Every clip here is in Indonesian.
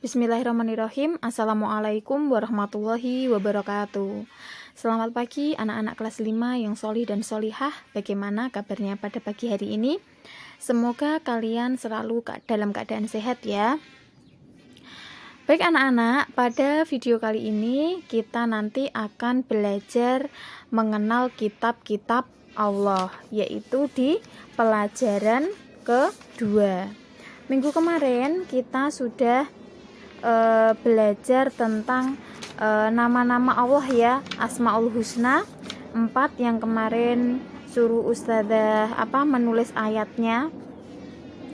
Bismillahirrahmanirrahim. Assalamualaikum warahmatullahi wabarakatuh. Selamat pagi anak-anak kelas 5 yang solih dan solihah. Bagaimana kabarnya pada pagi hari ini? Semoga kalian selalu dalam keadaan sehat ya. Baik anak-anak, pada video kali ini kita nanti akan belajar mengenal kitab-kitab Allah, yaitu di pelajaran kedua. Minggu kemarin kita sudah belajar tentang nama-nama Allah ya, Asmaul Husna 4 yang kemarin suruh ustazah menulis ayatnya.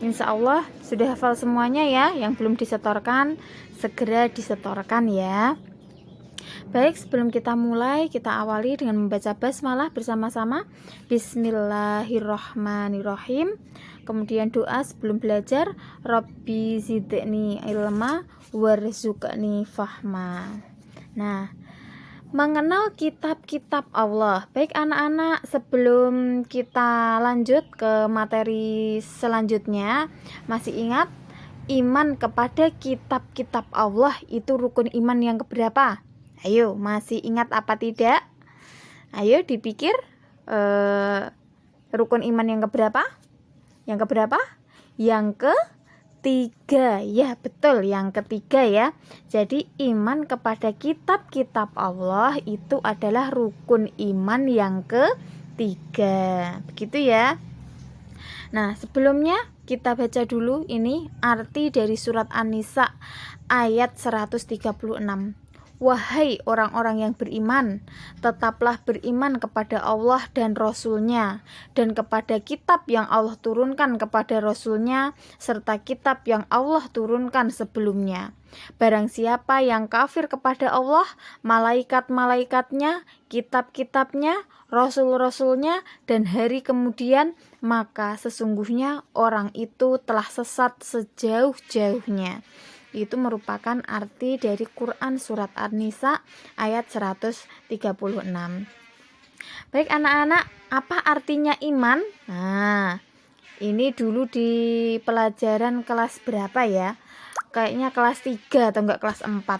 Insya Allah sudah hafal semuanya ya. Yang belum disetorkan segera disetorkan ya. Baik, sebelum kita mulai, kita awali dengan membaca basmalah bersama-sama. Bismillahirrahmanirrahim. Kemudian doa sebelum belajar, Rabbi zidni ilma warzuqni fahma. Nah, mengenal kitab-kitab Allah. Baik anak-anak, sebelum kita lanjut ke materi selanjutnya, masih ingat iman kepada kitab-kitab Allah itu rukun iman yang keberapa? Ayo, masih ingat apa tidak? Ayo dipikir, rukun iman yang keberapa? Yang keberapa? Yang ketiga. Ya, betul, yang ketiga ya. Jadi iman kepada kitab-kitab Allah itu adalah rukun iman yang ketiga. Begitu ya. Nah, sebelumnya kita baca dulu ini arti dari surat An-Nisa ayat 136. Wahai orang-orang yang beriman, tetaplah beriman kepada Allah dan Rasul-Nya, dan kepada kitab yang Allah turunkan kepada Rasul-Nya, serta kitab yang Allah turunkan sebelumnya. Barang siapa yang kafir kepada Allah, malaikat-malaikatnya, kitab-kitabnya, Rasul-Rasulnya, dan hari kemudian, maka sesungguhnya orang itu telah sesat sejauh-jauhnya. Itu merupakan arti dari Quran surat An-Nisa ayat 136. Baik anak-anak, apa artinya iman? Nah, ini dulu di pelajaran kelas berapa ya? Kayaknya kelas 3 atau enggak kelas 4.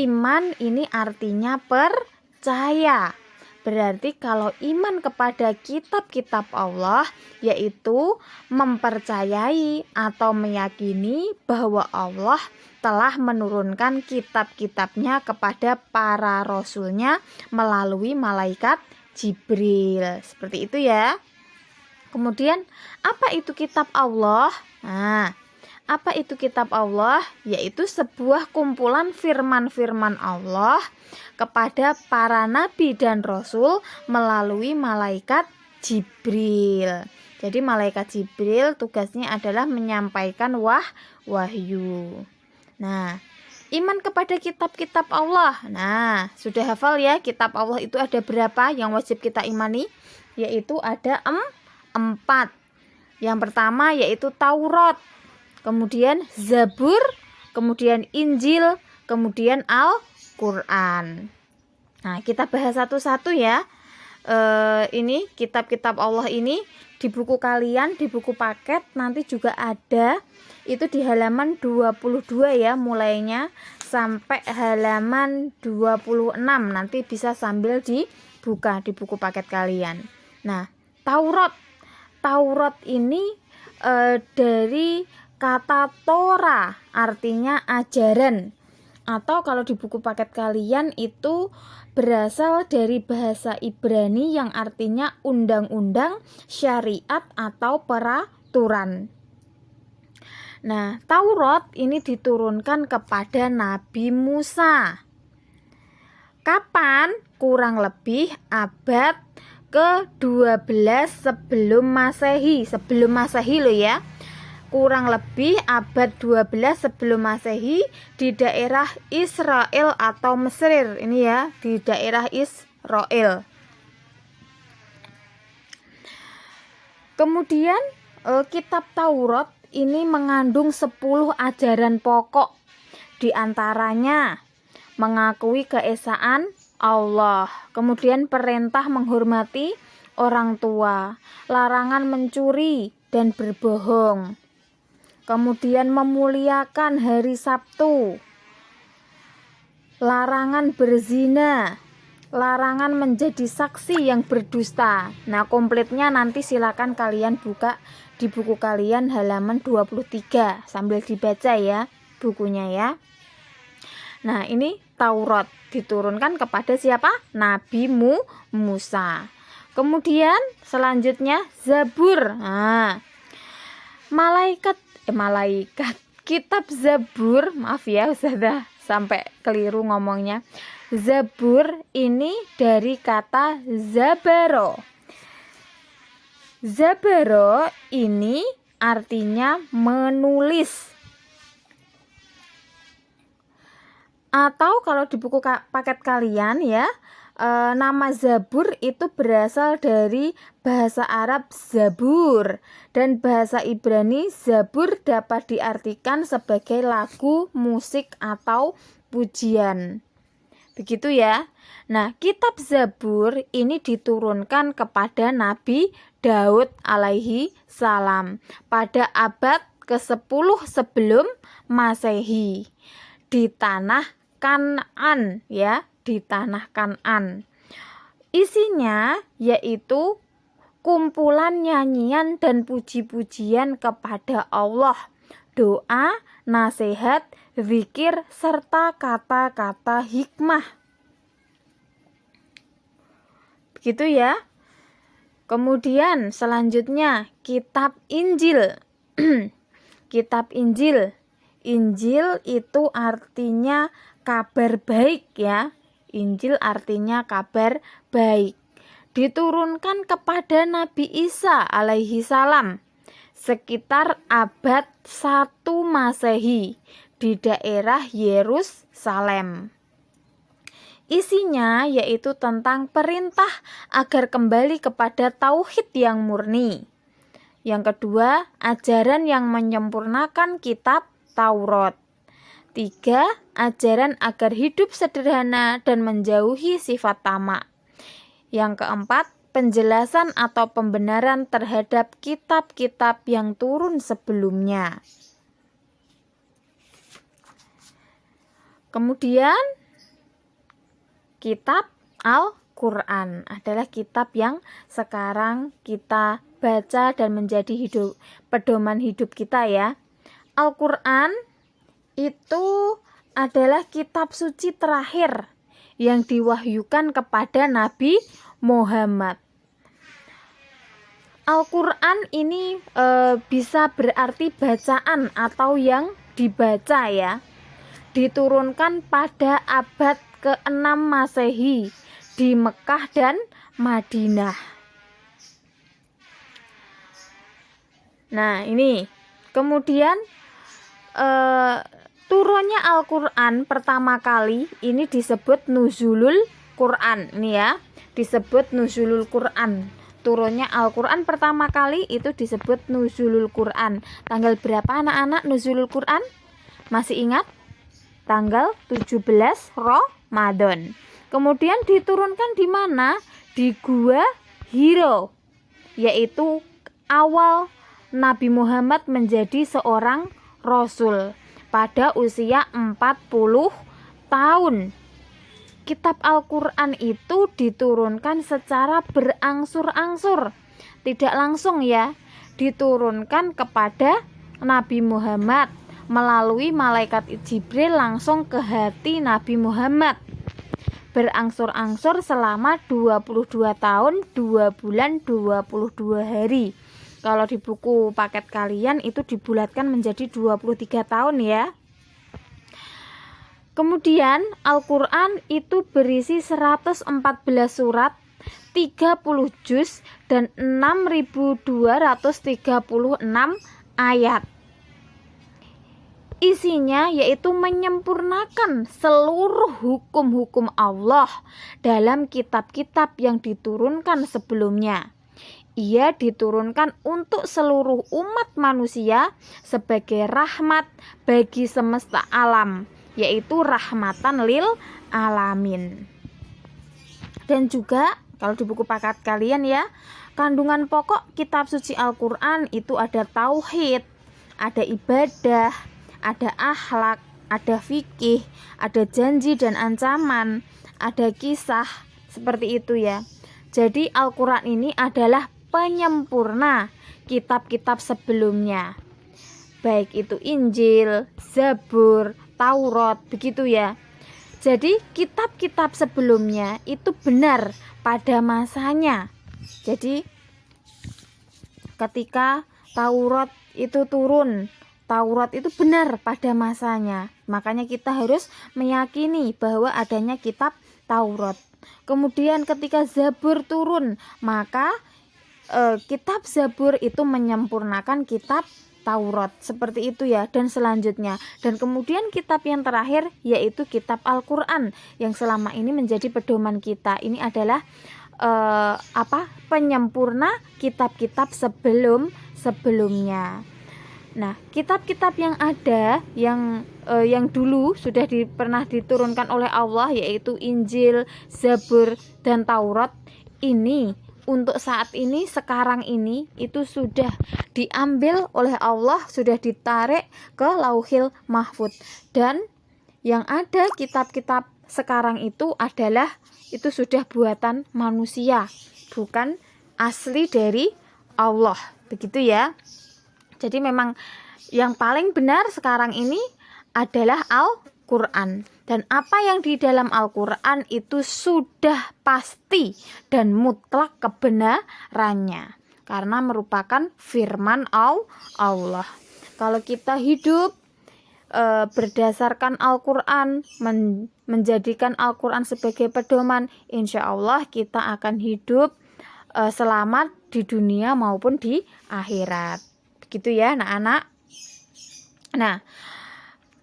Iman ini artinya percaya. Berarti kalau iman kepada kitab-kitab Allah, yaitu mempercayai atau meyakini bahwa Allah telah menurunkan kitab-kitabnya kepada para rasulnya melalui malaikat Jibril. Seperti itu ya. Kemudian, apa itu kitab Allah? Nah, apa itu kitab Allah? Yaitu sebuah kumpulan firman-firman Allah kepada para nabi dan rasul melalui malaikat Jibril. Jadi malaikat Jibril tugasnya adalah menyampaikan wahyu. Nah, iman kepada kitab-kitab Allah. Nah, sudah hafal ya kitab Allah itu ada berapa yang wajib kita imani? Yaitu ada 4. Yang pertama yaitu Taurat, kemudian Zabur, kemudian Injil, kemudian Al-Quran. Nah, kita bahas satu-satu ya. Ini kitab-kitab Allah ini di buku kalian, di buku paket nanti juga ada. Itu di halaman 22 ya mulainya sampai halaman 26. Nanti bisa sambil dibuka di buku paket kalian. Nah, Taurat ini dari kata Torah, artinya ajaran. Atau kalau di buku paket kalian itu berasal dari bahasa Ibrani yang artinya undang-undang, syariat atau peraturan. Nah, Taurat ini diturunkan kepada Nabi Musa. Kapan? Kurang lebih abad ke-12 sebelum Masehi. Sebelum Masehi loh ya. Kurang lebih abad 12 sebelum Masehi di daerah Israel atau Mesir. Ini ya, di daerah Israel. Kemudian kitab Taurat ini mengandung 10 ajaran pokok. Di antaranya mengakui keesaan Allah, kemudian perintah menghormati orang tua, larangan mencuri dan berbohong, kemudian memuliakan hari Sabtu, larangan berzina, larangan menjadi saksi yang berdusta. Nah, komplitnya nanti silakan kalian buka di buku kalian halaman 23 sambil dibaca ya bukunya ya. Nah, ini Taurat diturunkan kepada siapa? Nabi Musa. Kemudian selanjutnya Zabur. Nah, malaikat kitab Zabur, maaf ya Ustazah sampai keliru ngomongnya. Zabur ini dari kata zabaro. Zabaro ini artinya menulis. Atau kalau di buku paket kalian ya, nama Zabur itu berasal dari bahasa Arab Zabur, dan bahasa Ibrani Zabur dapat diartikan sebagai lagu, musik, atau pujian. Begitu ya. Nah, kitab Zabur ini diturunkan kepada Nabi Daud alaihi salam pada abad ke-10 sebelum Masehi di tanah Kan'an ya, di tanah Kan'an. Isinya yaitu kumpulan nyanyian dan puji-pujian kepada Allah, doa, nasihat, zikir, serta kata-kata hikmah. Begitu ya. Kemudian selanjutnya kitab Injil. Kitab Injil. Injil itu artinya kabar baik ya. Injil artinya kabar baik. Diturunkan kepada Nabi Isa alaihi salam sekitar abad 1 Masehi di daerah Yerusalem. Isinya yaitu tentang perintah agar kembali kepada tauhid yang murni. Yang kedua, ajaran yang menyempurnakan kitab Taurat. 3. Ajaran agar hidup sederhana dan menjauhi sifat tamak. Yang keempat, penjelasan atau pembenaran terhadap kitab-kitab yang turun sebelumnya. Kemudian, kitab Al-Quran adalah kitab yang sekarang kita baca dan menjadi pedoman hidup kita ya. Al-Quran itu adalah kitab suci terakhir yang diwahyukan kepada Nabi Muhammad. Al-Quran ini bisa berarti bacaan atau yang dibaca ya. Diturunkan pada abad ke-6 Masehi di Mekah dan Madinah. Nah, ini kemudian turunnya Al-Quran pertama kali ini disebut Nuzulul Quran. Ini ya, disebut Nuzulul Quran. Turunnya Al-Quran pertama kali itu disebut Nuzulul Quran. Tanggal berapa anak-anak Nuzulul Quran? Masih ingat? Tanggal 17 Ramadan. Kemudian diturunkan di mana? Di Gua Hiro, yaitu awal Nabi Muhammad menjadi seorang Rasul pada usia 40 tahun. Kitab Al-Quran itu diturunkan secara berangsur-angsur, tidak langsung ya, diturunkan kepada Nabi Muhammad melalui malaikat Jibril langsung ke hati Nabi Muhammad. Berangsur-angsur selama 22 tahun, 2 bulan, 22 hari. Kalau di buku paket kalian itu dibulatkan menjadi 23 tahun ya. Kemudian Al-Quran itu berisi 114 surat, 30 juz, dan 6.236 ayat. Isinya yaitu menyempurnakan seluruh hukum-hukum Allah dalam kitab-kitab yang diturunkan sebelumnya. Ia diturunkan untuk seluruh umat manusia sebagai rahmat bagi semesta alam, yaitu rahmatan lil alamin. Dan juga kalau di buku paket kalian ya, kandungan pokok kitab suci Al-Quran itu ada tauhid, ada ibadah, ada akhlak, ada fikih, ada janji dan ancaman, ada kisah, seperti itu ya. Jadi Al-Quran ini adalah penyempurna kitab-kitab sebelumnya, baik itu Injil, Zabur, Taurat, begitu ya. Jadi kitab-kitab sebelumnya itu benar pada masanya. Jadi ketika Taurat itu turun, Taurat itu benar pada masanya. Makanya kita harus meyakini bahwa adanya kitab Taurat. Kemudian ketika Zabur turun, maka kitab Zabur itu menyempurnakan kitab Taurat, seperti itu ya. Dan selanjutnya, dan kemudian kitab yang terakhir yaitu kitab Al-Quran yang selama ini menjadi pedoman kita. Ini adalah penyempurna kitab-kitab sebelumnya. Nah, kitab-kitab yang ada yang dulu sudah pernah diturunkan oleh Allah, yaitu Injil, Zabur, dan Taurat, ini untuk saat ini, sekarang ini, itu sudah diambil oleh Allah, sudah ditarik ke Lauhil Mahfud. Dan yang ada kitab-kitab sekarang itu adalah, itu sudah buatan manusia, bukan asli dari Allah, begitu ya. Jadi memang yang paling benar sekarang ini adalah Al-Quran. Dan apa yang di dalam Al-Quran itu sudah pasti dan mutlak kebenarannya, karena merupakan firman Allah. Kalau kita hidup berdasarkan Al-Quran, menjadikan Al-Quran sebagai pedoman, insya Allah kita akan hidup selamat di dunia maupun di akhirat. Begitu ya anak-anak. Nah,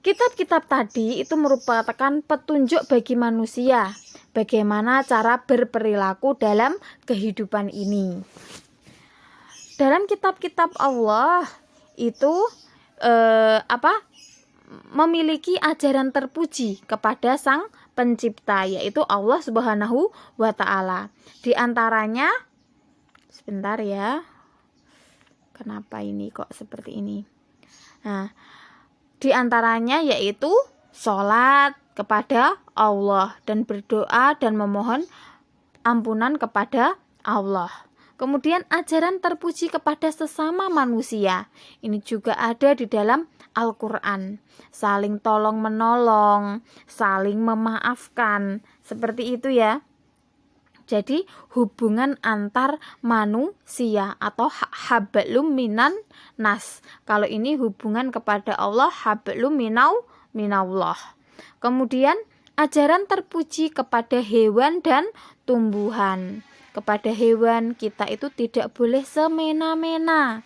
kitab-kitab tadi itu merupakan petunjuk bagi manusia bagaimana cara berperilaku dalam kehidupan ini. Dalam kitab-kitab Allah itu memiliki ajaran terpuji kepada Sang Pencipta, yaitu Allah Subhanahu wa Ta'ala. Di antaranya, sebentar ya, kenapa ini kok seperti ini? Nah, di antaranya yaitu sholat kepada Allah dan berdoa dan memohon ampunan kepada Allah. Kemudian ajaran terpuji kepada sesama manusia. Ini juga ada di dalam Al-Quran. Saling tolong menolong, saling memaafkan, seperti itu ya. Jadi hubungan antar manusia atau hablum minan nas. Kalau ini hubungan kepada Allah, hablum minallah. Kemudian ajaran terpuji kepada hewan dan tumbuhan. Kepada hewan kita itu tidak boleh semena-mena.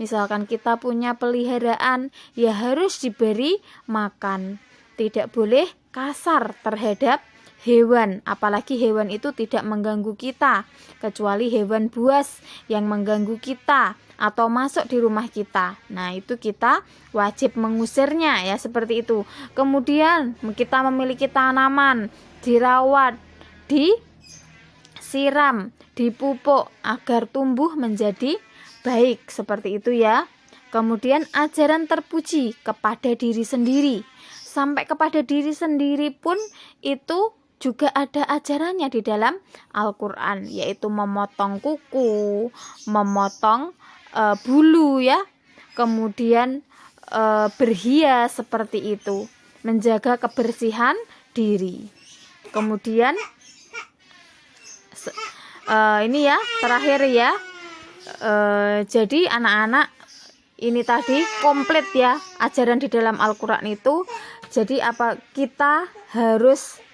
Misalkan kita punya peliharaan, ya harus diberi makan. Tidak boleh kasar terhadap hewan, apalagi hewan itu tidak mengganggu kita, kecuali hewan buas yang mengganggu kita atau masuk di rumah kita. Nah, itu kita wajib mengusirnya ya, seperti itu. Kemudian kita memiliki tanaman, dirawat, disiram, dipupuk agar tumbuh menjadi baik, seperti itu ya. Kemudian ajaran terpuji kepada diri sendiri. Sampai kepada diri sendiri pun itu juga ada ajarannya di dalam Al-Quran, yaitu memotong kuku, memotong bulu ya, kemudian berhias seperti itu, menjaga kebersihan diri. Kemudian ini ya terakhir ya, jadi anak-anak ini tadi komplit ya ajaran di dalam Al-Quran itu. Jadi kita harus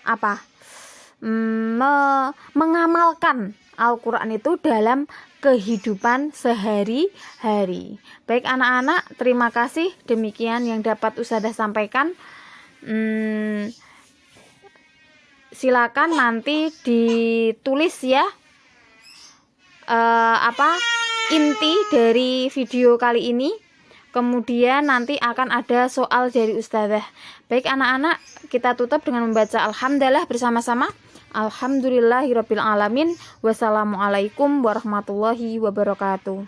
mengamalkan Al-Quran itu dalam kehidupan sehari-hari. Baik anak-anak, terima kasih. Demikian yang dapat Ustazah sampaikan. Silakan nanti ditulis ya inti dari video kali ini. Kemudian nanti akan ada soal dari Ustazah. Baik anak-anak, kita tutup dengan membaca Alhamdulillah bersama-sama. Alhamdulillahirabbil alamin. Wassalamualaikum warahmatullahi wabarakatuh.